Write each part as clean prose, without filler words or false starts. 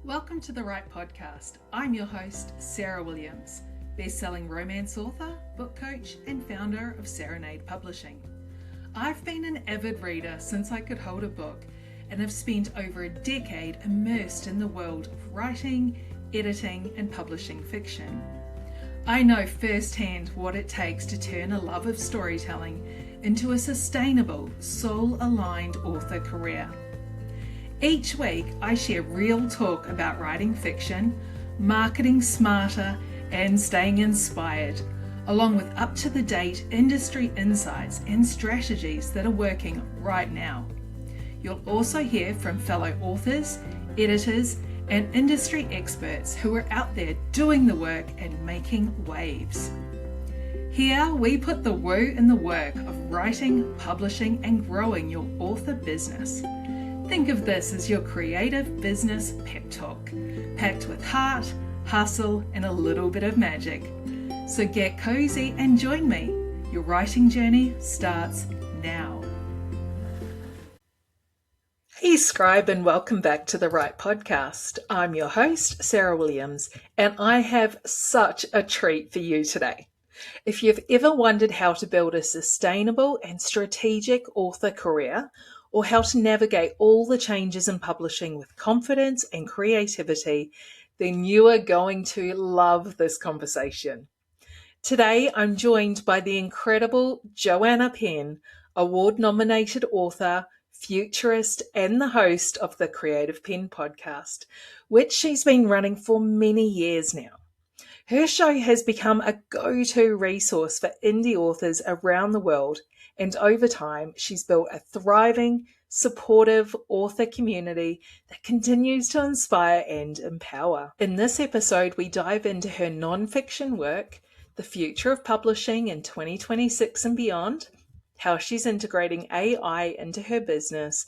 Welcome to the Right Podcast. I'm your host, Sarah Williams, best-selling romance author, book coach, and founder of Serenade Publishing. I've been an avid reader since I could hold a book and have spent over a decade immersed in the world of writing, editing, and publishing fiction. I know firsthand what it takes to turn a love of storytelling into a sustainable, soul-aligned author career. Each week, I share real talk about writing fiction, marketing smarter, and staying inspired, along with up-to-the-date industry insights and strategies that are working right now. You'll also hear from fellow authors, editors, and industry experts who are out there doing the work and making waves. Here, we put the woo in the work of writing, publishing, and growing your author business. Think of this as your creative business pep talk, packed with heart, hustle, and a little bit of magic. So get cozy and join me. Your writing journey starts now. Hey Scribe, and welcome back to the Right Podcast. I'm your host, Sarah Williams, and I have such a treat for you today. If you've ever wondered how to build a sustainable and strategic author career, or how to navigate all the changes in publishing with confidence and creativity, then you are going to love this conversation. Today, I'm joined by the incredible Joanna Penn, award-nominated author, futurist, and the host of the Creative Penn Podcast, which she's been running for many years now. Her show has become a go-to resource for indie authors around the world, and over time, she's built a thriving, supportive author community that continues to inspire and empower. In this episode, we dive into her nonfiction work, the future of publishing in 2026 and beyond, how she's integrating AI into her business,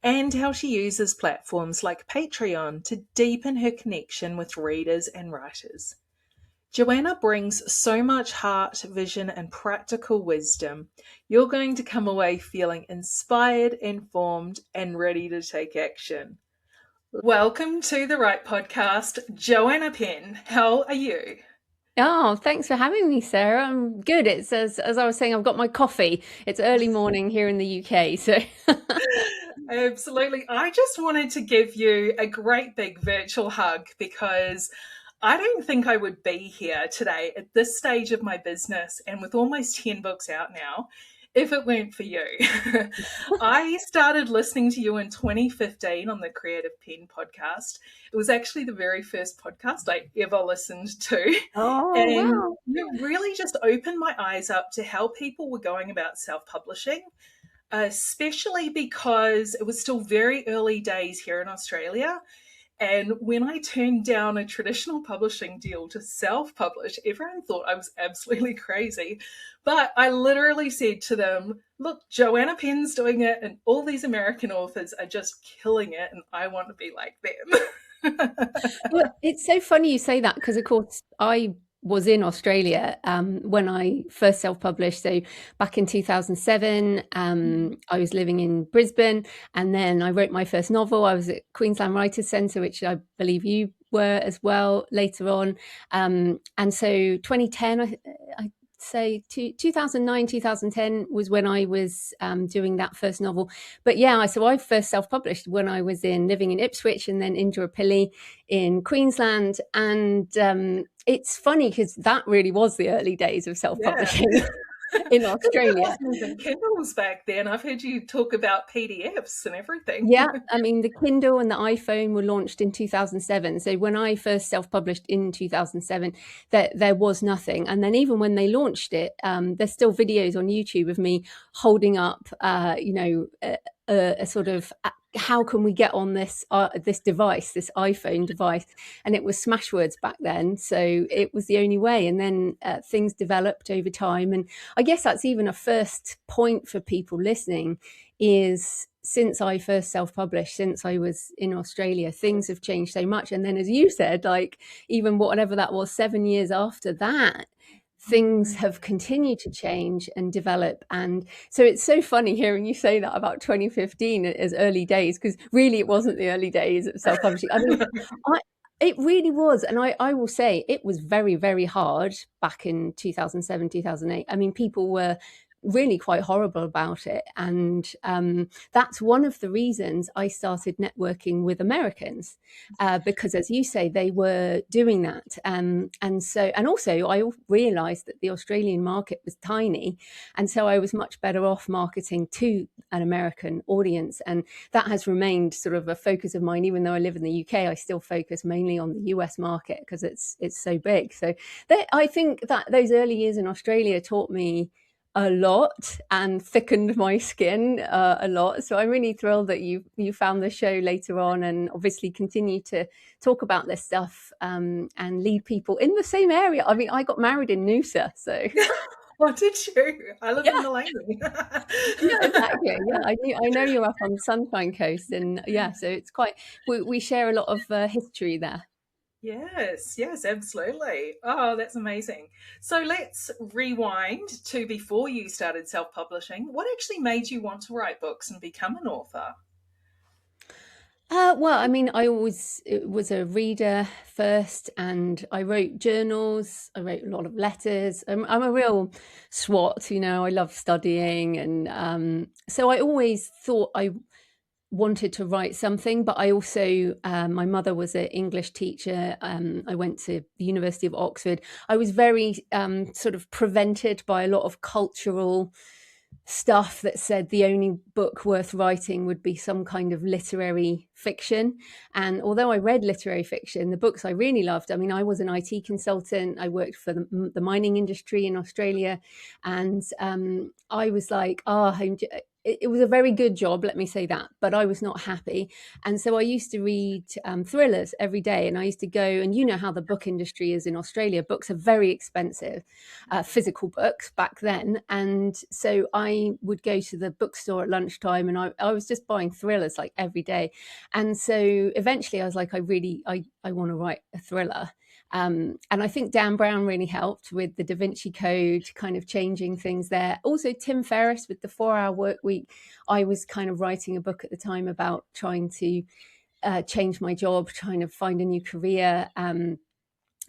and how she uses platforms like Patreon to deepen her connection with readers and writers. Joanna brings so much heart, vision, and practical wisdom. You're going to come away feeling inspired, informed, and ready to take action. Welcome to the Right Podcast, Joanna Penn. How are you? Oh, thanks for having me, Sarah. I'm good. It's as I was saying, I've got my coffee. It's early morning here in the UK, so Absolutely. I just wanted to give you a great big virtual hug because I don't think I would be here today at this stage of my business and with almost 10 books out now if it weren't for you. I started listening to you in 2015 on the Creative Penn Podcast. It was actually the very first podcast I ever listened to. oh And wow. it really just opened my eyes up to how people were going about self-publishing, especially because it was still very early days here in Australia. And when I turned down a traditional publishing deal to self-publish, everyone thought I was absolutely crazy. But I literally said to them, look, Joanna Penn's doing it and all these American authors are just killing it and I want to be like them. Well, it's so funny you say that because, of course, I was in Australia when I first self-published. So back in 2007, I was living in Brisbane, and then I wrote my first novel. I was at Queensland Writers Centre, which I believe you were as well later on. And so 2010, I say 2009, 2010 was when I was doing that first novel. But yeah, so I first self-published when I was living in Ipswich and then Indooroopilly in Queensland. And it's funny because that really was the early days of self-publishing. Yeah. In Australia. It wasn't even Kindles back then. I've heard you talk about PDFs and everything. Yeah, I mean, the Kindle and the iPhone were launched in 2007. So when I first self-published in 2007, there was nothing. And then even when they launched it, there's still videos on YouTube of me holding up, a sort of how can we get on this device, this iPhone device? And it was Smashwords back then, so it was the only way. And then things developed over time. And I guess that's even a first point for people listening is since I first self-published, since I was in Australia, things have changed so much. And then, as you said, like even whatever that was, 7 years after that, things have continued to change and develop. And so it's so funny hearing you say that about 2015 as early days, because really it wasn't the early days of self-publishing. I mean, it really was. And I will say it was very, very hard back in 2007, 2008. I mean, people were really quite horrible about it. And that's one of the reasons I started networking with Americans, because, as you say, they were doing that. And also I realized that the Australian market was tiny. And so I was much better off marketing to an American audience. And that has remained sort of a focus of mine. Even though I live in the UK, I still focus mainly on the US market because it's so big. So I think that those early years in Australia taught me a lot and thickened my skin a lot. So I'm really thrilled that you found the show later on, and obviously continue to talk about this stuff and lead people in the same area. I mean, I got married in Noosa, so. What did you? I live in Delaney. Yeah, exactly. Yeah, I know you're up on the Sunshine Coast, and yeah, so it's quite. We share a lot of history there. Yes, absolutely. Oh, that's amazing. So let's rewind to before you started self-publishing. What actually made you want to write books and become an author? Well, I mean, I always was a reader first, and I wrote journals. I wrote a lot of letters. I'm a real swot, I love studying. And so I always thought I wanted to write something, but I also, my mother was an English teacher. I went to the University of Oxford. I was very sort of prevented by a lot of cultural stuff that said the only book worth writing would be some kind of literary fiction. And although I read literary fiction, the books I really loved, I mean, I was an IT consultant. I worked for the mining industry in Australia. And I was like, it was a very good job, let me say that, but I was not happy. And so I used to read thrillers every day. And I used to go, and you know how the book industry is in Australia. Books are very expensive, physical books back then. And so I would go to the bookstore at lunchtime, and I was just buying thrillers like every day. And so eventually I was like, I want to write a thriller. And I think Dan Brown really helped with the Da Vinci Code, kind of changing things there. Also, Tim Ferriss with the 4-Hour Work Week. I was kind of writing a book at the time about trying to change my job, trying to find a new career.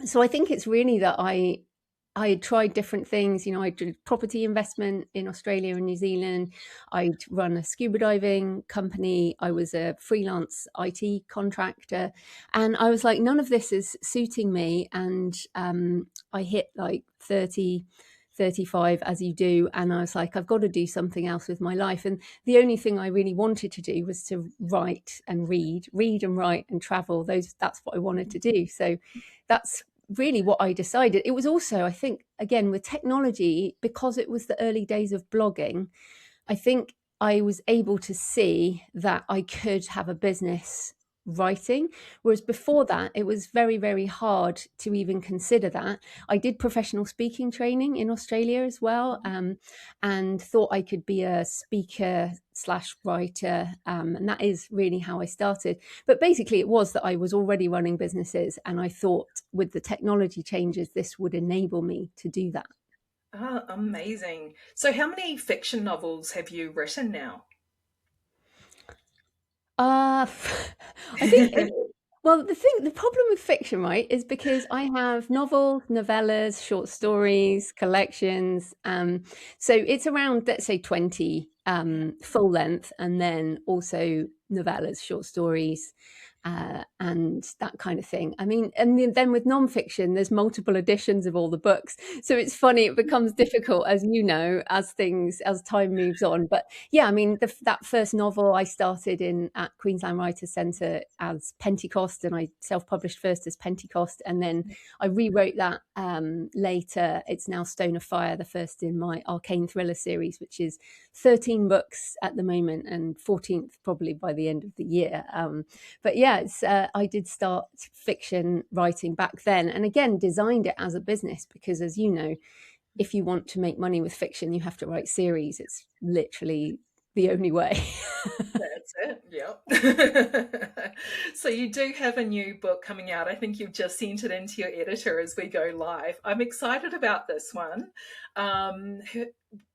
So I think it's really that I had tried different things. I did property investment in Australia and New Zealand. I'd run a scuba diving company. I was a freelance IT contractor. And I was like, none of this is suiting me. And I hit like 30, 35, as you do. And I was like, I've got to do something else with my life. And the only thing I really wanted to do was to write and read and write and travel. That's what I wanted to do. So that's really what I decided. It was also, I think, again, with technology, because it was the early days of blogging, I think I was able to see that I could have a business writing, whereas before that it was very, very hard to even consider that. I did professional speaking training in Australia as well, and thought I could be a speaker / writer, and that is really how I started. But basically it was that I was already running businesses, and I thought with the technology changes this would enable me to do that. Oh, amazing. So how many fiction novels have you written now? I think well, the problem with fiction, right, is because I have novels, novellas, short stories, collections. So it's around, let's say, 20 full length, and then also novellas, short stories, and that kind of thing. I mean, and then with nonfiction, there's multiple editions of all the books. So it's funny, it becomes difficult, as you know, as time moves on. But yeah, I mean, that first novel I started at Queensland Writers Centre as Pentecost, and I self-published first as Pentecost, and then I rewrote that later. It's now Stone of Fire, the first in my Arcane Thriller series, which is 13 books at the moment, and 14th probably by the end of the year. But yeah, I did start fiction writing back then, and again designed it as a business, because, as you know, if you want to make money with fiction, you have to write series. It's literally the only way. That's Yep. So you do have a new book coming out. I think you've just sent it into your editor as we go live. I'm excited about this one. Um,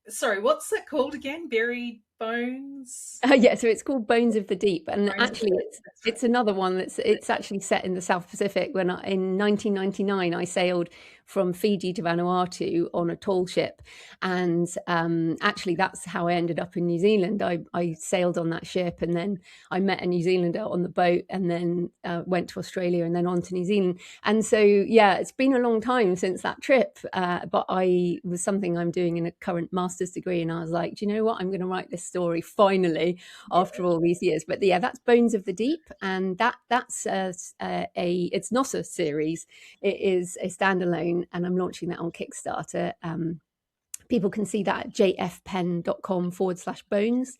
Sorry, what's it called again? Buried Bones? Yeah, so it's called Bones of the Deep, and Bones of the actually Deep. That's right. it's another one it's actually set in the South Pacific. In 1999 I sailed from Fiji to Vanuatu on a tall ship, and actually that's how I ended up in New Zealand. I sailed on that ship, and then I met a New Zealander on the boat, and then went to Australia, and then on to New Zealand. And so yeah, it's been a long time since that trip, but I was something I'm doing in a current master's degree, and I was like, do you know what, I'm going to write this story finally after all these years. But yeah, that's Bones of the Deep, and that's it's not a series, it is a standalone, and I'm launching that on Kickstarter. People can see that at jfpenn.com/bones.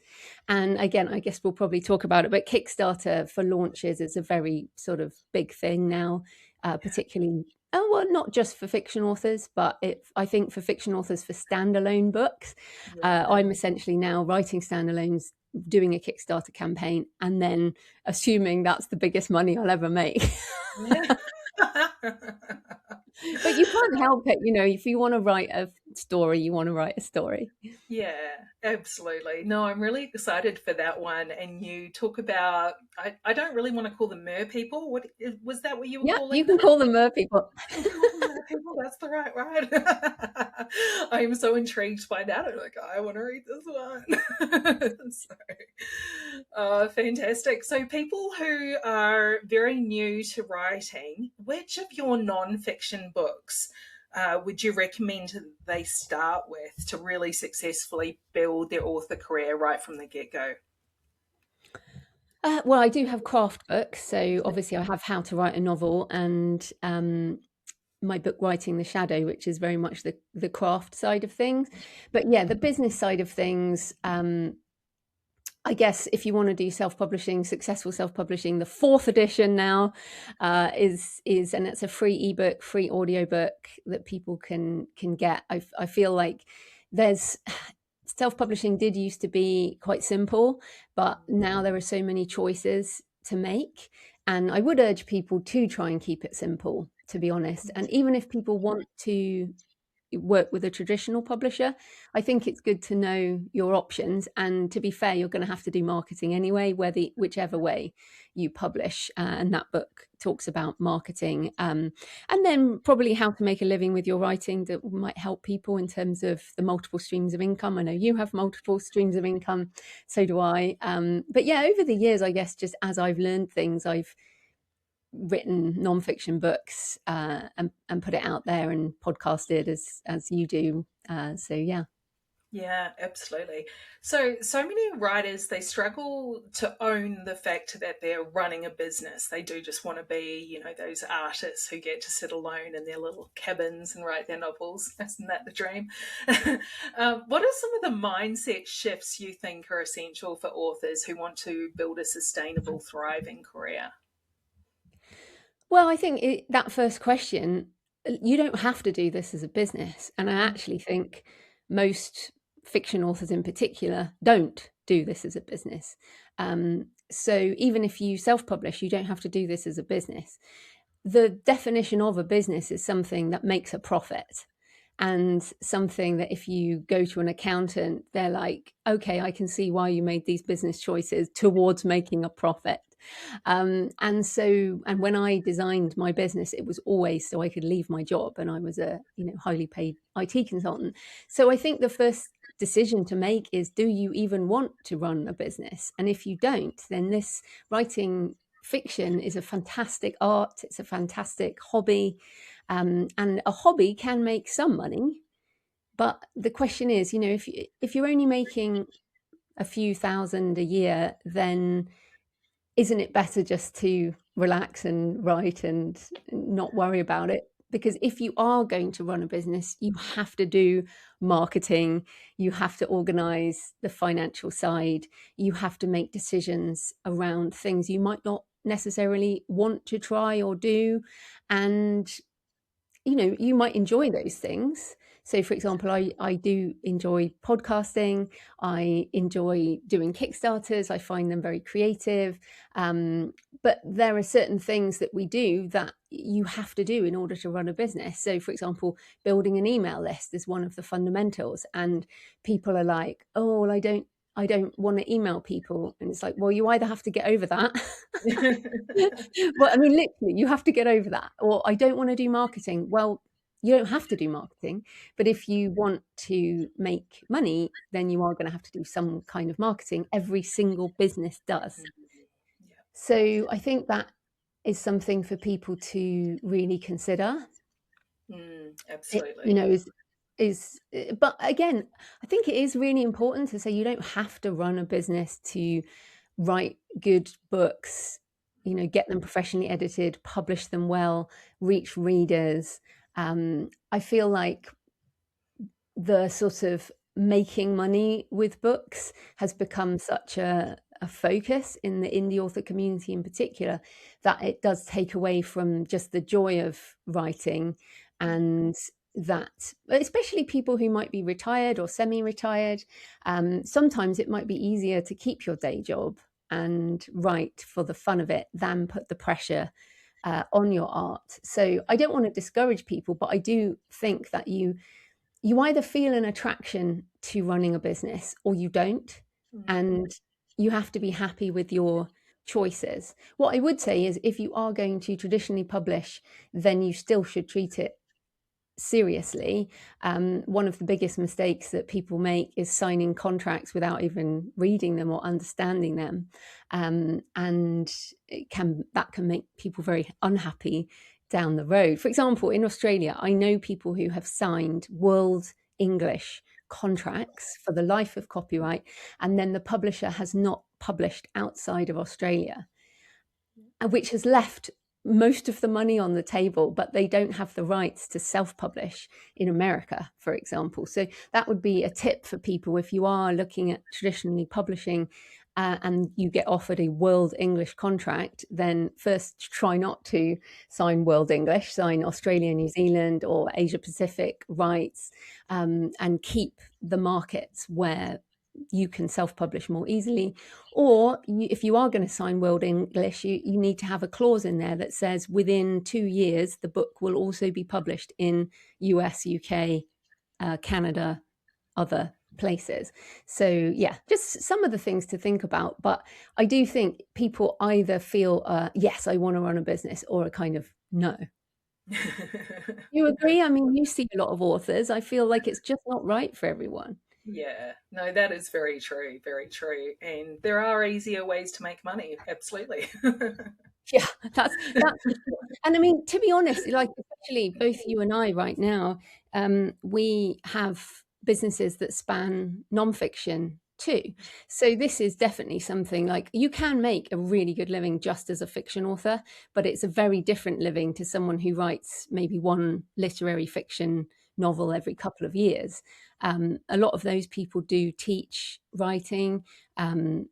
And again, I guess we'll probably talk about it, but Kickstarter for launches is a very sort of big thing now, particularly, well, not just for fiction authors, but I think for fiction authors for standalone books. I'm essentially now writing standalones, doing a Kickstarter campaign, and then assuming that's the biggest money I'll ever make. Yeah. But you can't help it, if you want to write a story, you want to write a story. Yeah, absolutely. No, I'm really excited for that one. And you talk about, I don't really want to call them mer people. Was that what you were Yeah, calling you can call them mer people. You can call them mer people. That's the right word. I am so intrigued by that. I'm like, I want to read this one. Fantastic. So people who are very new to writing, which of your non-fiction books would you recommend they start with to really successfully build their author career right from the get-go? Well, I do have craft books. So obviously I have How to Write a Novel, and my book Writing the Shadow, which is very much the craft side of things. But yeah, the business side of things, I guess if you want to do self-publishing, successful self-publishing, the 4th edition now is and it's a free ebook, free audiobook that people can get. I feel like there's self-publishing did used to be quite simple, but now there are so many choices to make, and I would urge people to try and keep it simple, to be honest. And even if people want to work with a traditional publisher, I think it's good to know your options. And to be fair, you're going to have to do marketing anyway, whichever way you publish. And that book talks about marketing, and then probably how to make a living with your writing that might help people in terms of the multiple streams of income. I know you have multiple streams of income, so do I. But yeah, over the years, I guess just as I've learned things, I've written non-fiction books and put it out there and podcasted as you do. So yeah. Yeah, absolutely. So many writers, they struggle to own the fact that they're running a business. They do just want to be, those artists who get to sit alone in their little cabins and write their novels. Isn't that the dream? What are some of the mindset shifts you think are essential for authors who want to build a sustainable, thriving career? Well, I think that first question, you don't have to do this as a business. And I actually think most fiction authors in particular don't do this as a business. So even if you self-publish, you don't have to do this as a business. The definition of a business is something that makes a profit, and something that if you go to an accountant, they're like, okay, I can see why you made these business choices towards making a profit. And when I designed my business, it was always so I could leave my job, and I was a highly paid IT consultant. So I think the first decision to make is, do you even want to run a business? And if you don't, then this writing fiction is a fantastic art. It's a fantastic hobby, and a hobby can make some money. But the question is, if you're only making a few thousand a year, then isn't it better just to relax and write and not worry about it? Because if you are going to run a business, you have to do marketing, you have to organize the financial side, you have to make decisions around things you might not necessarily want to try or do. And, you might enjoy those things. So, for example, I do enjoy podcasting. I enjoy doing Kickstarters. I find them very creative. But there are certain things that we do that you have to do in order to run a business. So, for example, building an email list is one of the fundamentals. And people are like, oh, well, I don't want to email people. And it's like, well, you either have to get over that. Well, I mean, literally, you have to get over that. Or I don't want to do marketing. Well, you don't have to do marketing, but if you want to make money, then you are going to have to do some kind of marketing. Every single business does. Yeah. So I think that is something for people to really consider. Absolutely. You know, but again, I think it is really important to say you don't have to run a business to write good books, you know, get them professionally edited, publish them well, reach readers. I feel like the sort of making money with books has become such a focus in the indie author community in particular, that it does take away from just the joy of writing. And that, especially people who might be retired or semi-retired, sometimes it might be easier to keep your day job and write for the fun of it than put the pressure on your art. So I don't want to discourage people, but I do think that you either feel an attraction to running a business or you don't. And you have to be happy with your choices. What I would say is if you are going to traditionally publish, then you still should treat it seriously. One of the biggest mistakes that people make is signing contracts without even reading them or understanding them. And that can make people very unhappy down the road. For example, in Australia, I know people who have signed world English contracts for the life of copyright, and then the publisher has not published outside of Australia, which has left most of the money on the table, but they don't have the rights to self-publish in America, for example. So that would be a tip for people if you are looking at traditionally publishing and you get offered a world English contract, then first try not to sign world English, sign Australia, New Zealand or Asia Pacific rights, and keep the markets where you can self-publish more easily. Or if you are going to sign world English, you need to have a clause in there that says within 2 years, the book will also be published in US, UK, Canada, other places. So yeah, just some of the things to think about. But I do think people either feel, yes, I want to run a business, or a kind of no. You agree? I mean, you see a lot of authors. I feel like it's just not right for everyone. Yeah, no, that is very true, very true. And there are easier ways to make money, absolutely. Yeah, that's for sure. And I mean, to be honest, like especially both you and I right now, we have businesses that span nonfiction too. So this is definitely something like you can make a really good living just as a fiction author, but it's a very different living to someone who writes maybe one literary fiction novel every couple of years. A lot of those people do teach writing,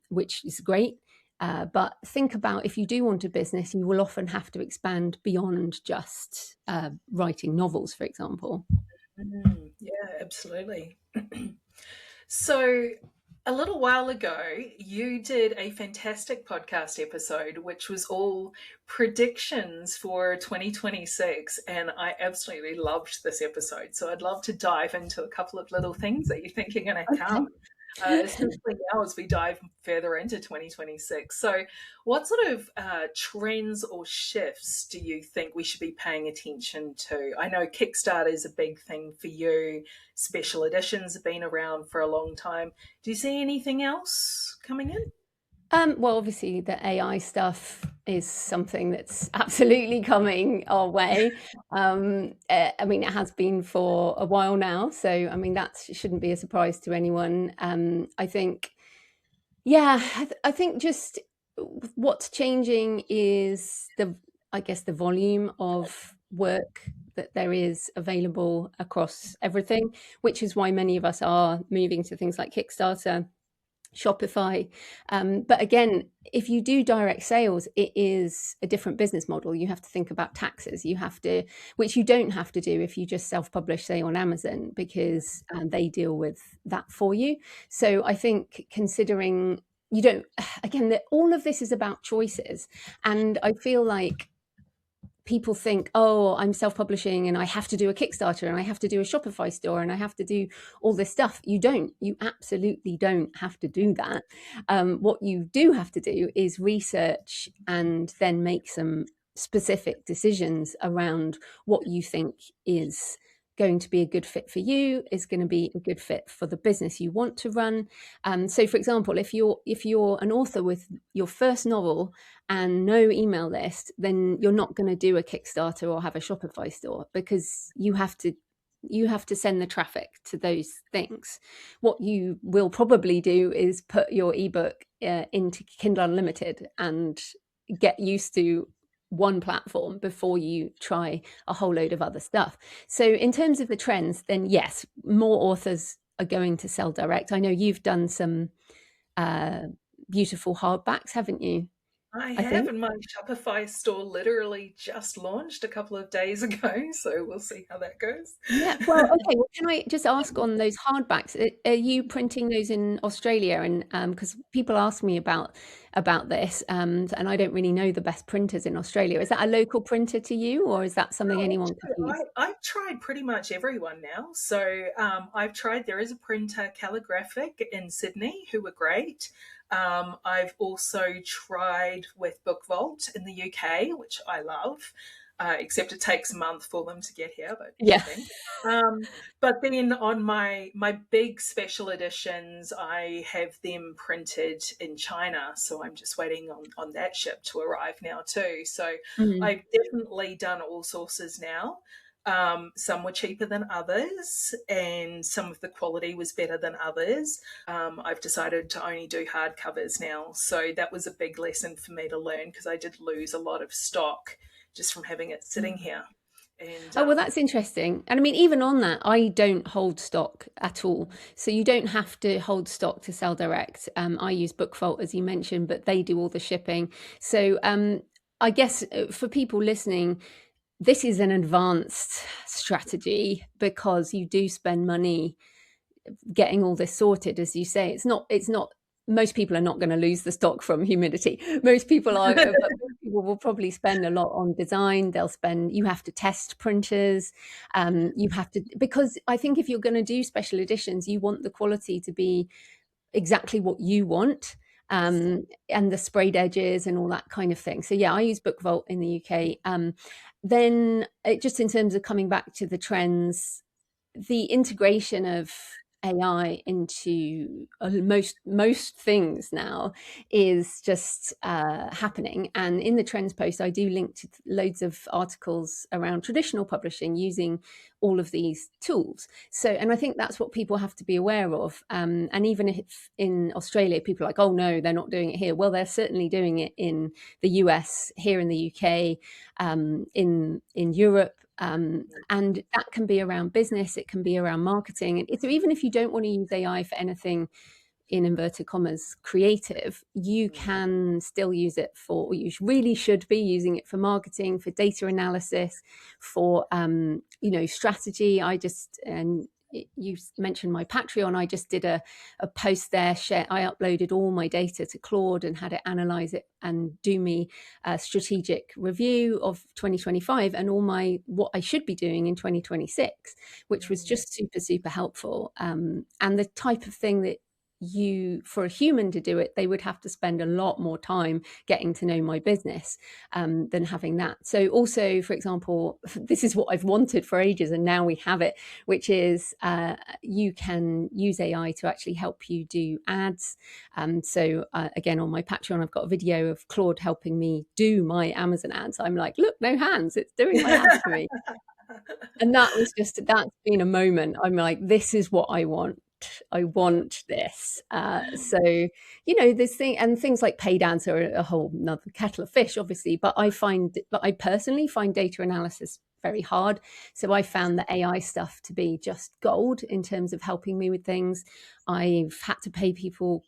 which is great. But think about if you do want a business, you will often have to expand beyond just writing novels, for example. Yeah, absolutely. So, a little while ago, you did a fantastic podcast episode, which was all predictions for 2026. And I absolutely loved this episode. So, I'd love to dive into a couple of little things that you think are going to Okay. come. Especially now as we dive further into 2026. So, what sort of trends or shifts do you think we should be paying attention to? I know Kickstarter is a big thing for you. Special editions have been around for a long time. Do you see anything else coming in? Well, obviously, the AI stuff is something that's absolutely coming our way. I mean, it has been for a while now. So, I mean, that shouldn't be a surprise to anyone. I think, yeah, I think just what's changing is I guess, the volume of work that there is available across everything, which is why many of us are moving to things like Kickstarter. Shopify. But again, if you do direct sales, it is a different business model. You have to think about taxes. You have to, which you don't have to do if you just self-publish, say, on Amazon, because they deal with that for you. So I think considering you don't, again, that all of this is about choices. And I feel like people think, oh, I'm self-publishing and I have to do a Kickstarter and I have to do a Shopify store and I have to do all this stuff. You don't. You absolutely don't have to do that. What you do have to do is research and then make some specific decisions around what you think is going to be a good fit for you, is going to be a good fit for the business you want to run. So, for example, if you're an author with your first novel and no email list, then you're not going to do a Kickstarter or have a Shopify store, because you have to send the traffic to those things. What you will probably do is put your ebook into Kindle Unlimited and get used to one platform before you try a whole load of other stuff. So in terms of the trends, then yes, more authors are going to sell direct. I know you've done some beautiful hardbacks, haven't you? I I have, think. and my Shopify store literally just launched a couple of days ago, so we'll see how that goes. Yeah. Well, okay. Well, can I just ask on those hardbacks? Are you printing those in Australia? And because people ask me about this, and I don't really know the best printers in Australia. Is that a local printer to you, or is that something Oh, anyone could actually, use? I've tried pretty much everyone now. So I've tried, there is a printer, Calligraphic, in Sydney, who were great. I've also tried with BookVault in the UK, which I love, except it takes a month for them to get here, but Yeah. shipping. But then on my big special editions, I have them printed in China, so I'm just waiting on that ship to arrive now too. So Mm. I've definitely done all sources now. Some were cheaper than others, and some of the quality was better than others. I've decided to only do hardcovers now. So that was a big lesson for me to learn, because I did lose a lot of stock just from having it sitting here. And Oh, well, that's interesting. And I mean, even on that, I don't hold stock at all. So you don't have to hold stock to sell direct. I use BookVault, as you mentioned, but they do all the shipping. So I guess for people listening, this is an advanced strategy, because you do spend money getting all this sorted. As you say, it's not most people are not going to lose the stock from humidity. Most people are, but most people will probably spend a lot on design. You have to test printers. You have to, because I think if you're going to do special editions, you want the quality to be exactly what you want. And the sprayed edges and all that kind of thing. So yeah, I use BookVault in the UK. Then just in terms of coming back to the trends, the integration of AI into most things now is just happening. And in the trends post, I do link to loads of articles around traditional publishing using all of these tools. So, and I think that's what people have to be aware of. And even if in Australia, people are like, oh no, they're not doing it here. Well, they're certainly doing it in the US, here in the UK, in Europe. And that can be around business, it can be around marketing. And so even if you don't want to use AI for anything, in inverted commas, creative, you can still use it for, or you really should be using it for marketing, for data analysis, for strategy. And you mentioned my Patreon. I just did a post there. I uploaded all my data to Claude and had it analyze it and do me a strategic review of 2025 and what I should be doing in 2026, which was just super, super helpful. And the type of thing that for a human to do it, they would have to spend a lot more time getting to know my business than having that. So also, for example, this is what I've wanted for ages, and now we have it, which is you can use AI to actually help you do ads. So again, on my Patreon, I've got a video of Claude helping me do my Amazon ads. I'm like, look, no hands, it's doing my ads for me. And that's been a moment. I'm like, this is what I want. I want this. So, this thing, and things like paid ads are a whole nother kettle of fish, obviously. But I personally find data analysis very hard. So I found the AI stuff to be just gold in terms of helping me with things. I've had to pay people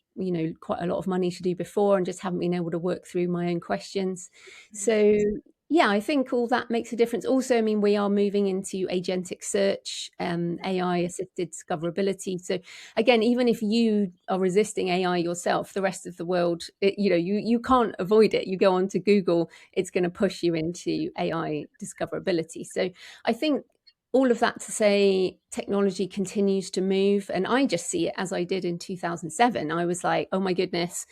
quite a lot of money to do before, and just haven't been able to work through my own questions. So yeah, I think all that makes a difference. Also, I mean, we are moving into agentic search, AI assisted discoverability. So again, even if you are resisting AI yourself, the rest of the world, you can't avoid it. You go onto Google, it's going to push you into AI discoverability. So I think all of that to say, technology continues to move, and I just see it as I did in 2007. I was like, oh my goodness,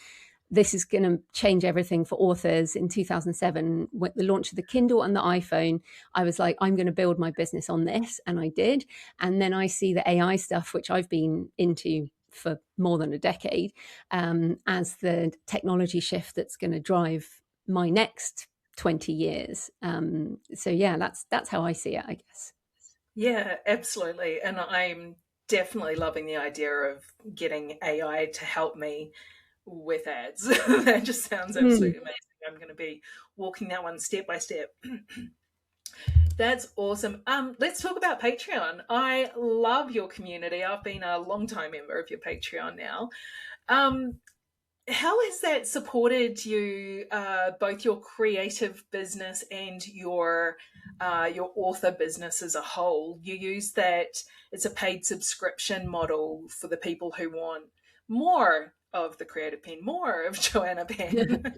this is going to change everything for authors. In 2007, with the launch of the Kindle and the iPhone, I was like, I'm going to build my business on this, and I did. And then I see the AI stuff, which I've been into for more than a decade, as the technology shift that's going to drive my next 20 years. So yeah, that's how I see it, I guess. Yeah, absolutely. And I'm definitely loving the idea of getting AI to help me with ads. That just sounds absolutely amazing. I'm going to be walking that one step by step. That's awesome. Let's talk about Patreon. I love your community. I've been a long time member of your Patreon now. How has that supported you, both your creative business and your author business as a whole? You use that, it's a paid subscription model for the people who want more of the Creative Penn, more of Joanna Penn.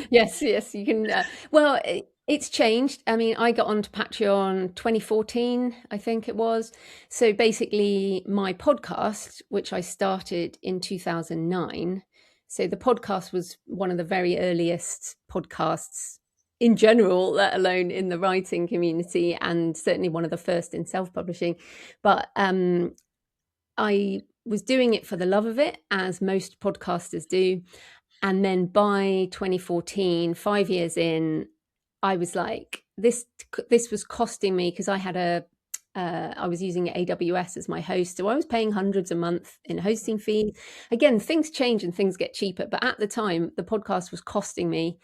Yes, you can. Well, it's changed. I mean, I got onto Patreon 2014, I think it was. So basically, my podcast, which I started in 2009. So the podcast was one of the very earliest podcasts in general, let alone in the writing community, and certainly one of the first in self-publishing. But I was doing it for the love of it, as most podcasters do. And then by 2014, 5 years in, I was like, this was costing me, because I was using AWS as my host. So I was paying hundreds a month in hosting fees. Again, things change and things get cheaper. But at the time, the podcast was costing me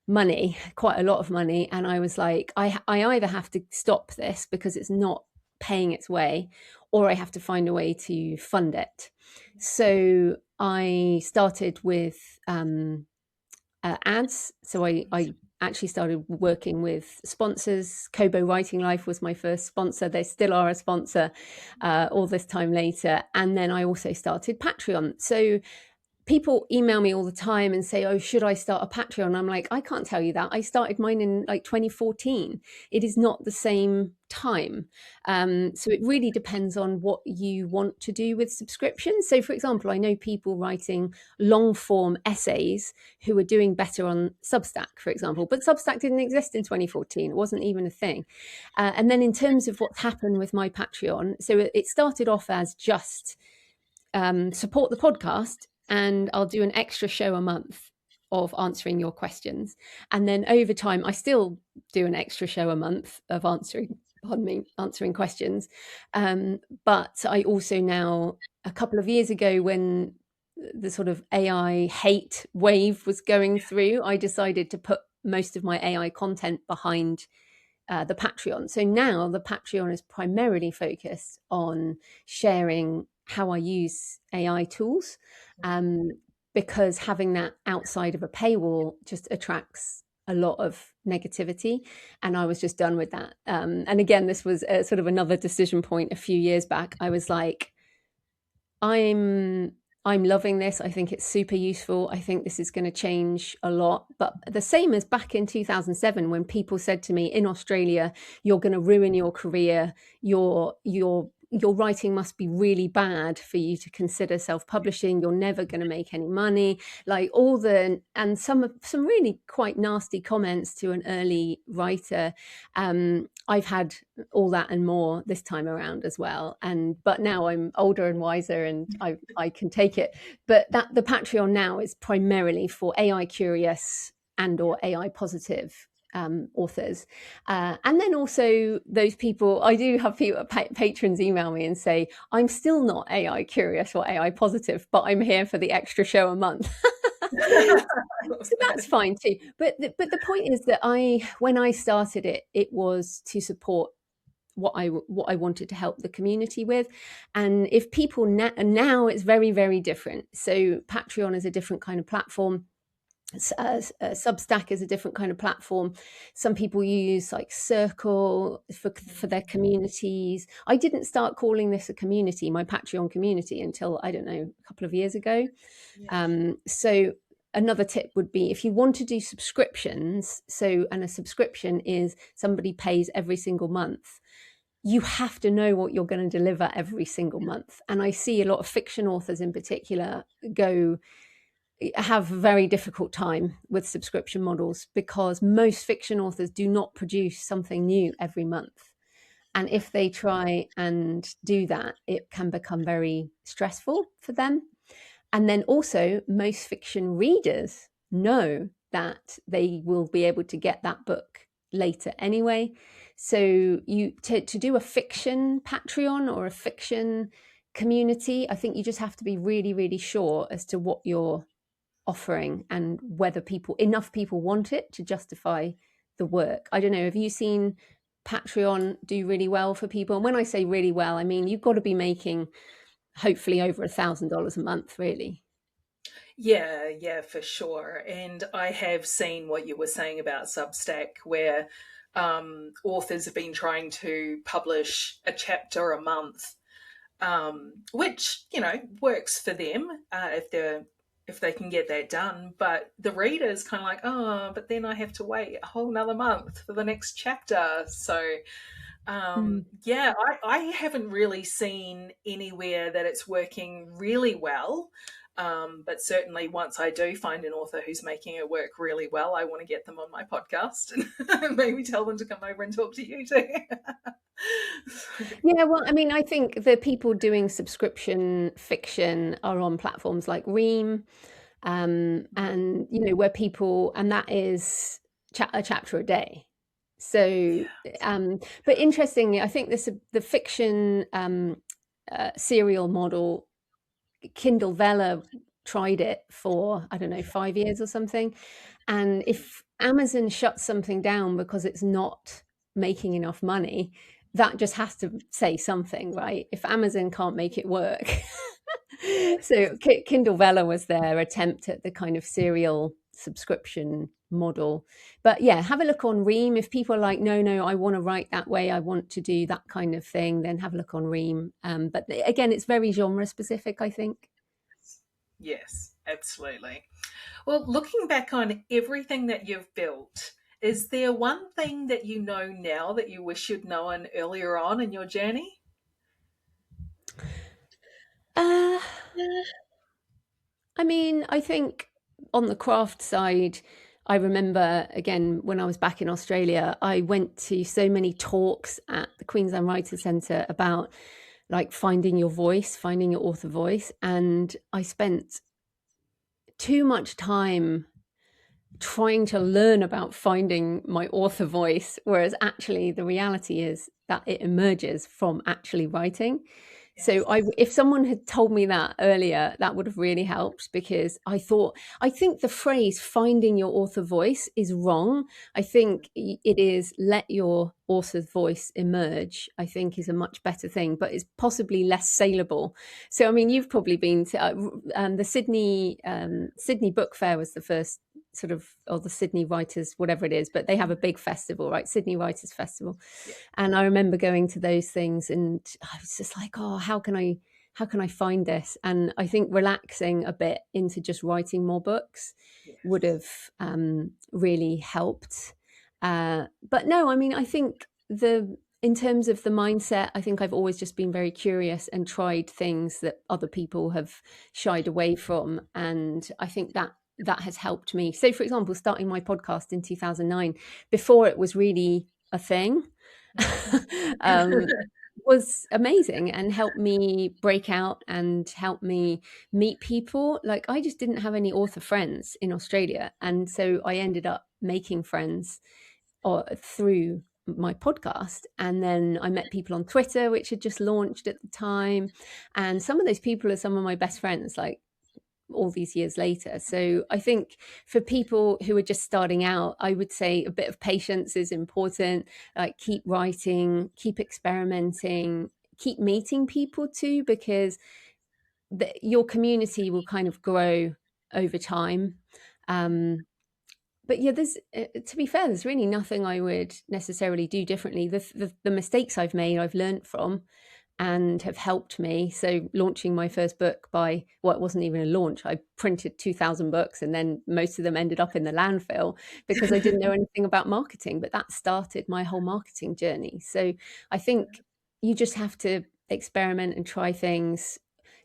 money, quite a lot of money. And I was like, I either have to stop this because it's not paying its way, or I have to find a way to fund it. So I started with ads. So I actually started working with sponsors. Kobo Writing Life was my first sponsor. They still are a sponsor all this time later. And then I also started Patreon. So people email me all the time and say, oh, should I start a Patreon? I'm like, I can't tell you that. I started mine in like 2014. It is not the same time. So it really depends on what you want to do with subscriptions. So for example, I know people writing long form essays who are doing better on Substack, for example, but Substack didn't exist in 2014. It wasn't even a thing. And then in terms of what's happened with my Patreon, so it started off as just support the podcast, and I'll do an extra show a month of answering your questions. And then over time, I still do an extra show a month of answering questions. But I also now, a couple of years ago, when the sort of AI hate wave was going through, I decided to put most of my AI content behind the Patreon. So now the Patreon is primarily focused on sharing how I use AI tools, because having that outside of a paywall just attracts a lot of negativity, and I was just done with that. And again, this was sort of another decision point a few years back. I was like, I'm loving this. I think it's super useful. I think this is going to change a lot. But the same as back in 2007, when people said to me, in Australia, you're going to ruin your career. Your writing must be really bad for you to consider self-publishing. You're never going to make any money. Like and some really quite nasty comments to an early writer. I've had all that and more this time around as well. But now I'm older and wiser, and I can take it. But the Patreon now is primarily for AI curious and or AI positive authors. And then also those people, I do have people, patrons email me and say, I'm still not AI curious or AI positive, but I'm here for the extra show a month. So that's fine too. But the point is that when I started it, it was to support what I wanted to help the community with. And if people now it's very, very different. So Patreon is a different kind of platform. Substack is a different kind of platform. Some people use like Circle for their communities. I didn't start calling this a community, my Patreon community, until, I don't know, a couple of years ago. So another tip would be, if you want to do subscriptions, and a subscription is somebody pays every single month, you have to know what you're going to deliver every single month. And I see a lot of fiction authors in particular have a very difficult time with subscription models, because most fiction authors do not produce something new every month. And if they try and do that, it can become very stressful for them. And then also, most fiction readers know that they will be able to get that book later anyway. So to do a fiction Patreon or a fiction community, I think you just have to be really, really sure as to what you're offering and whether enough people want it to justify the work. I don't know, have you seen Patreon do really well for people? And when I say really well, I mean you've got to be making hopefully over $1,000 a month, really. Yeah, for sure. And I have seen what you were saying about Substack, where authors have been trying to publish a chapter a month, which, works for them if they can get that done. But the reader's kind of like, oh, but then I have to wait a whole nother month for the next chapter. So yeah, I haven't really seen anywhere that it's working really well. But certainly once I do find an author who's making it work really well, I want to get them on my podcast and maybe tell them to come over and talk to you too. Yeah, well, I mean, I think the people doing subscription fiction are on platforms like Ream, and, where people, and that is a chapter a day. So, but interestingly, I think the fiction serial model, Kindle Vella tried it for, I don't know, 5 years or something. And if Amazon shuts something down because it's not making enough money, that just has to say something, right? If Amazon can't make it work. So Kindle Vella was their attempt at the kind of serial subscription model. But yeah, have a look on Ream. If people are like, no, I want to write that way, I want to do that kind of thing, then have a look on Ream. But again, it's very genre specific, I think. Yes, absolutely. Well, looking back on everything that you've built, is there one thing that you know now that you wish you'd known earlier on in your journey? I mean, I think on the craft side, I remember, again, when I was back in Australia, I went to so many talks at the Queensland Writers' Centre about like finding your voice, finding your author voice. And I spent too much time trying to learn about finding my author voice, whereas actually the reality is that it emerges from actually writing. So if someone had told me that earlier, that would have really helped, because I think the phrase finding your author voice is wrong. I think it is let your author's voice emerge, I think is a much better thing, but it's possibly less saleable. So, I mean, you've probably been to the Sydney Book Fair was the first sort of, or the Sydney Writers, whatever it is, but they have a big festival, right? Sydney Writers Festival. Yeah. And I remember going to those things and I was just like, oh, how can I find this? And I think relaxing a bit into just writing more books would have really helped. But no, I mean, I think in terms of the mindset, I think I've always just been very curious and tried things that other people have shied away from. And I think that has helped me. So, for example, starting my podcast in 2009, before it was really a thing, was amazing and helped me break out and help me meet people. Like, I just didn't have any author friends in Australia. And so I ended up making friends through my podcast. And then I met people on Twitter, which had just launched at the time. And some of those people are some of my best friends. Like, all these years later. So I think for people who are just starting out, I would say a bit of patience is important. Like, keep writing, keep experimenting, keep meeting people too, because your community will kind of grow over time. But yeah, there's to be fair, there's really nothing I would necessarily do differently. The mistakes I've made, I've learned from and have helped me. So launching my first book it wasn't even a launch. I printed 2,000 books and then most of them ended up in the landfill because I didn't know anything about marketing, but that started my whole marketing journey. So I think you just have to experiment and try things.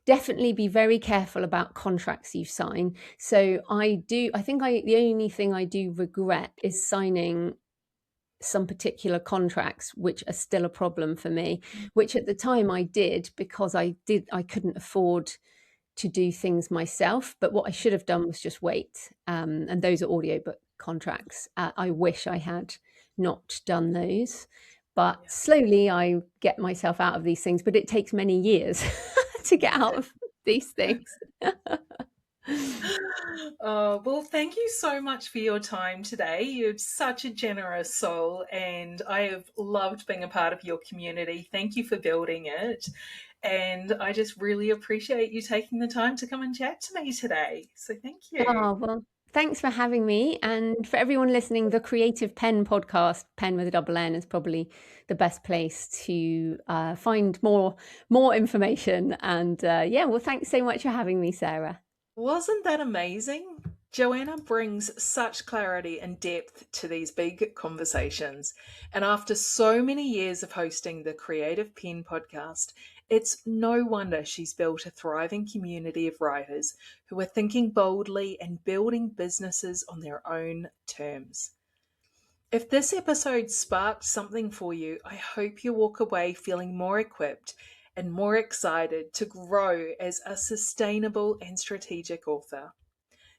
Definitely be very careful about contracts you sign. So the only thing I do regret is signing some particular contracts which are still a problem for me, which at the time I did because I couldn't afford to do things myself. But what I should have done was just wait. And those are audiobook contracts. I wish I had not done those. But slowly I get myself out of these things, but it takes many years to get out of these things. Well, thank you so much for your time today. You're such a generous soul, and I have loved being a part of your community. Thank you for building it. And I just really appreciate you taking the time to come and chat to me today. So thank you. Oh, well, thanks for having me. And for everyone listening, the Creative Penn podcast, Penn with a double N, is probably the best place to find more information. And well, thanks so much for having me, Sarah. Wasn't that amazing? Joanna brings such clarity and depth to these big conversations. And after so many years of hosting the Creative Penn podcast, it's no wonder she's built a thriving community of writers who are thinking boldly and building businesses on their own terms. If this episode sparked something for you, I hope you walk away feeling more equipped and more excited to grow as a sustainable and strategic author.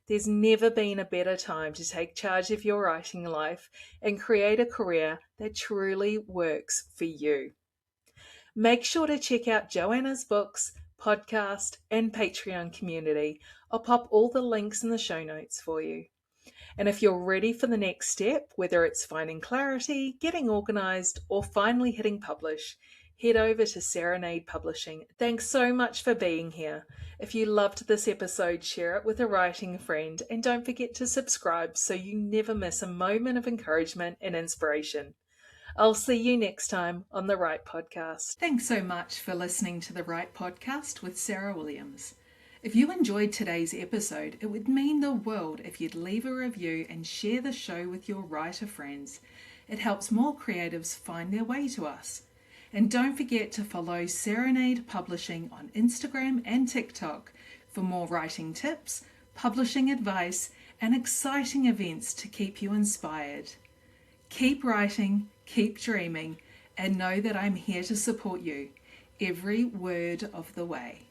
There's never been a better time to take charge of your writing life and create a career that truly works for you. Make sure to check out Joanna's books, podcast, and Patreon community. I'll pop all the links in the show notes for you. And if you're ready for the next step, whether it's finding clarity, getting organized, or finally hitting publish, head over to Serenade Publishing. Thanks so much for being here. If you loved this episode, share it with a writing friend, and don't forget to subscribe so you never miss a moment of encouragement and inspiration. I'll see you next time on The Right Podcast. Thanks so much for listening to The Right Podcast with Sarah Williams. If you enjoyed today's episode, it would mean the world if you'd leave a review and share the show with your writer friends. It helps more creatives find their way to us. And don't forget to follow Serenade Publishing on Instagram and TikTok for more writing tips, publishing advice, and exciting events to keep you inspired. Keep writing, keep dreaming, and know that I'm here to support you every word of the way.